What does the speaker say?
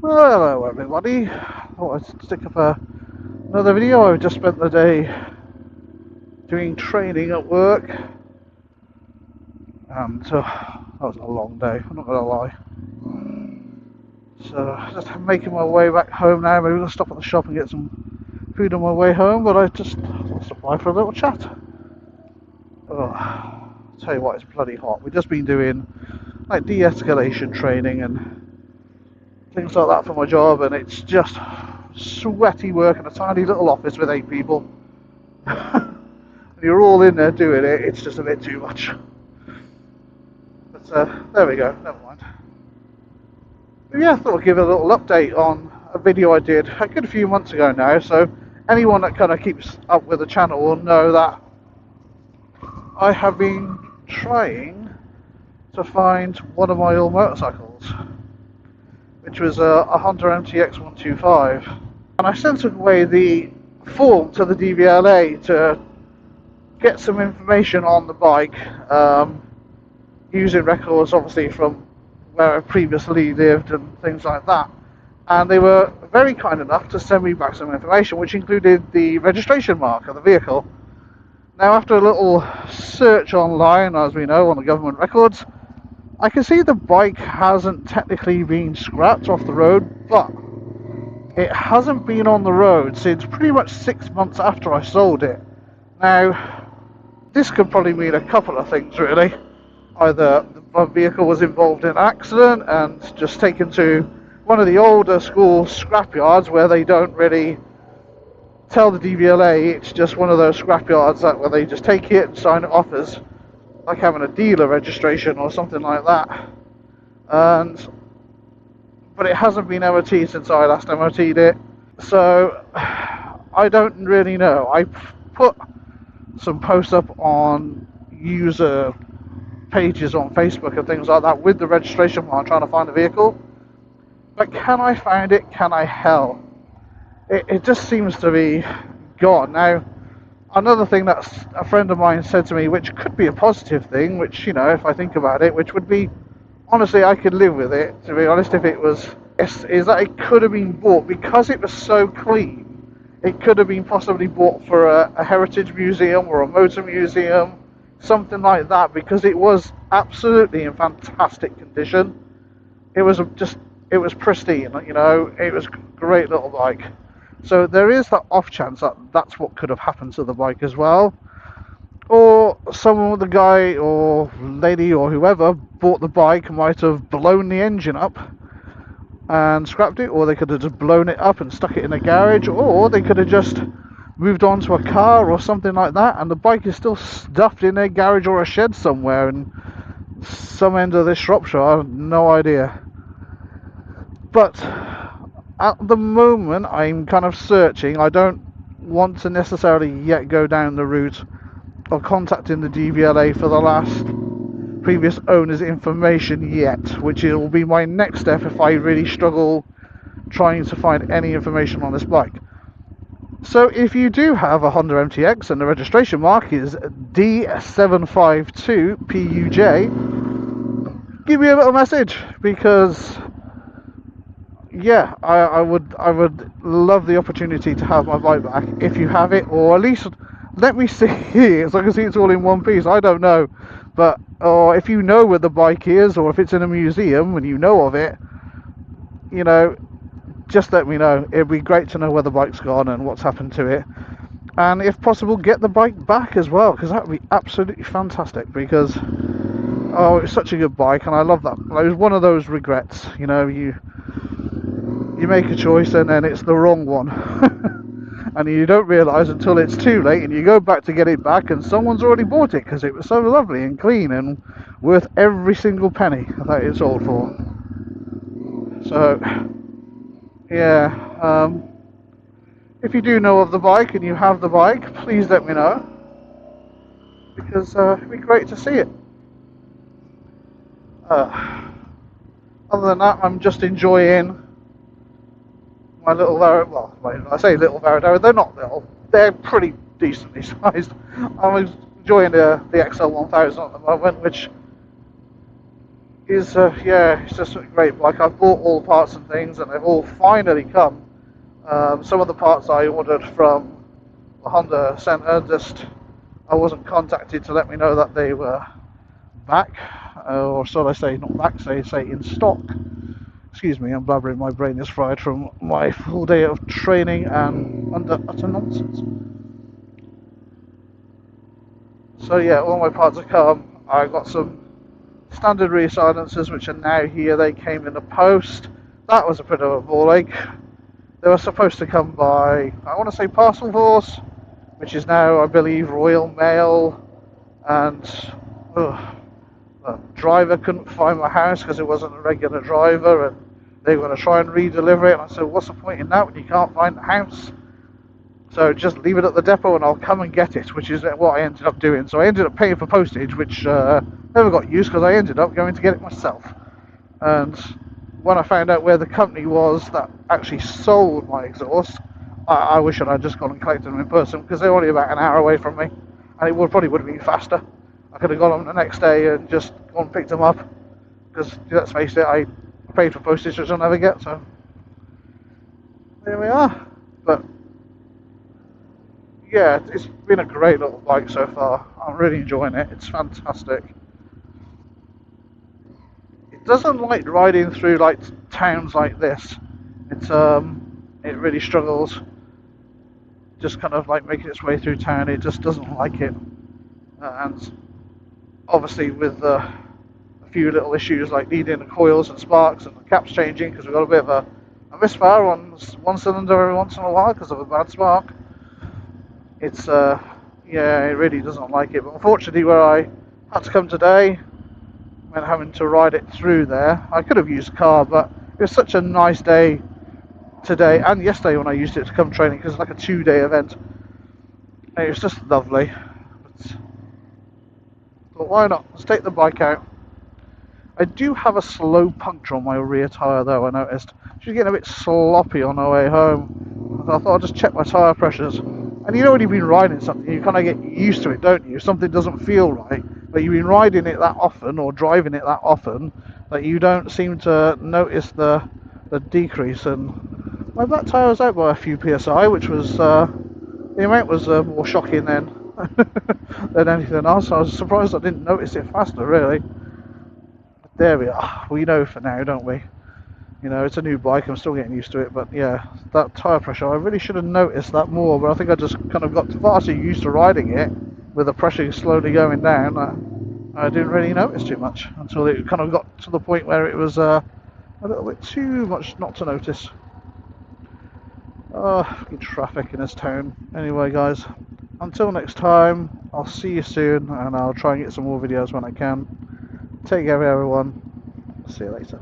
Well, hello everybody. Thought I'd stick up another video. I've just spent the day doing training at work, and that was a long day, I'm not going to lie. So, just making my way back home now. Maybe I'll stop at the shop and get some food on my way home, but I just thought I'd stop by for a little chat. Oh, I'll tell you what, it's bloody hot. We've just been doing like de-escalation training and things like that for my job, and it's just sweaty work in a tiny little office with 8 people. You're all in there doing it, it's just a bit too much. But there we go, never mind. But yeah, I thought I'd give a little update on a video I did a good few months ago now, so anyone that kind of keeps up with the channel will know that I have been trying to find one of my old motorcycles, which was a Honda MTX 125. And I sent away the form to the DVLA to get some information on the bike, using records obviously from where I previously lived and things like that. And they were very kind enough to send me back some information, which included the registration mark of the vehicle. Now, after a little search online, as we know, on the government records, I can see the bike hasn't technically been scrapped off the road, but it hasn't been on the road since pretty much 6 months after I sold it. Now, this could probably mean a couple of things, really. Either the vehicle was involved in an accident and just taken to one of the older school scrapyards where they don't really tell the DVLA, it's just one of those scrapyards that where they just take it and sign it off as like having a dealer registration or something like that. But it hasn't been MOT'd since I last MOT'd it, so I don't really know. I put some posts up on user pages on Facebook and things like that with the registration while I'm trying to find the vehicle, but can I find it? Can I? Hell, it just seems to be gone. Now, another thing that a friend of mine said to me, which could be a positive thing, which, you know, if I think about it, which would be, honestly, I could live with it, to be honest, if it was, is that it could have been bought, because it was so clean, it could have been possibly bought for a heritage museum or a motor museum, something like that, because it was absolutely in fantastic condition. It was pristine, you know, it was a great little bike. So there is that off chance that that's what could have happened to the bike as well. Or someone, the guy or lady or whoever bought the bike, might have blown the engine up and scrapped it, or they could have just blown it up and stuck it in a garage, or they could have just moved on to a car or something like that, and the bike is still stuffed in a garage or a shed somewhere in some end of this Shropshire. I have no idea. But at the moment, I'm kind of searching. I don't want to necessarily yet go down the route of contacting the DVLA for the last previous owner's information yet, which will be my next step if I really struggle trying to find any information on this bike. So if you do have a Honda MTX and the registration mark is D752PUJ, give me a little message, because yeah, I would love the opportunity to have my bike back if you have it, or at least let me see it so I can see it's all in one piece. I don't know, but or if you know where the bike is, or if it's in a museum and you know of it, you know, just let me know. It'd be great to know where the bike's gone and what's happened to it, and if possible get the bike back as well, because that would be absolutely fantastic, because oh, it's such a good bike and I love that. It was one of those regrets, you know, you make a choice and then it's the wrong one and you don't realise until it's too late, and you go back to get it back and someone's already bought it because it was so lovely and clean and worth every single penny that it sold for. So yeah, if you do know of the bike and you have the bike, please let me know, because it'd be great to see it. Other than that, I'm just enjoying my little well, I say little Varadero, they're not little, they're pretty decently sized. I'm enjoying the XL1000 at the moment, which Yeah, it's just a great bike. I've bought all the parts and things, and they've all finally come. Some of the parts I ordered from the Honda Center, just I wasn't contacted to let me know that they were back, or so I say, not back, say in stock. Excuse me, I'm blabbering. My brain is fried from my full day of training and utter nonsense. So yeah, all my parts have come. I got some standard rear silencers, which are now here. They came in the post. That was a bit of a ball ache. They were supposed to come by, I want to say Parcel Force, which is now, I believe, Royal Mail, and the driver couldn't find my house because it wasn't a regular driver, and they were going to try and redeliver it. And I said, what's the point in that when you can't find the house? So just leave it at the depot and I'll come and get it, which is what I ended up doing. So I ended up paying for postage, which never got used because I ended up going to get it myself. And when I found out where the company was that actually sold my exhaust, I wish I'd just gone and collected them in person, because they're only about an hour away from me, and it probably would have been faster. I could have gone on the next day and just gone and picked them up, because let's face it, I paid for postage which I'll never get, so there we are. But yeah, it's been a great little bike so far. I'm really enjoying it. It's fantastic. It doesn't like riding through like towns like this. It really struggles just kind of like making its way through town. It just doesn't like it, and obviously with a few little issues like needing the coils and sparks and the caps changing, because we've got a bit of a misfire on one cylinder every once in a while because of a bad spark. It's yeah, it really doesn't like it. But unfortunately, where I had to come today, when having to ride it through there, I could have used a car, but it was such a nice day today and yesterday when I used it to come training, because it's like a 2-day event. And it was just lovely. But why not? Let's take the bike out. I do have a slow puncture on my rear tyre though, I noticed. She's getting a bit sloppy on her way home. I thought I'd just check my tyre pressures. And you know when you've been riding something, you kind of get used to it, don't you? Something doesn't feel right, but you've been riding it that often or driving it that often that you don't seem to notice the decrease. And my back tyre was out by a few psi, which was the amount was more shocking than than anything else. I was surprised I didn't notice it faster, really. There we are. We know for now, don't we? You know, it's a new bike. I'm still getting used to it, but yeah, that tyre pressure, I really should have noticed that more, but I think I just kind of got far too used to riding it with the pressure slowly going down. I didn't really notice too much until it kind of got to the point where it was a little bit too much not to notice. Oh, fucking traffic in this town. Anyway, guys, until next time, I'll see you soon, and I'll try and get some more videos when I can. Take care, everyone. See you later.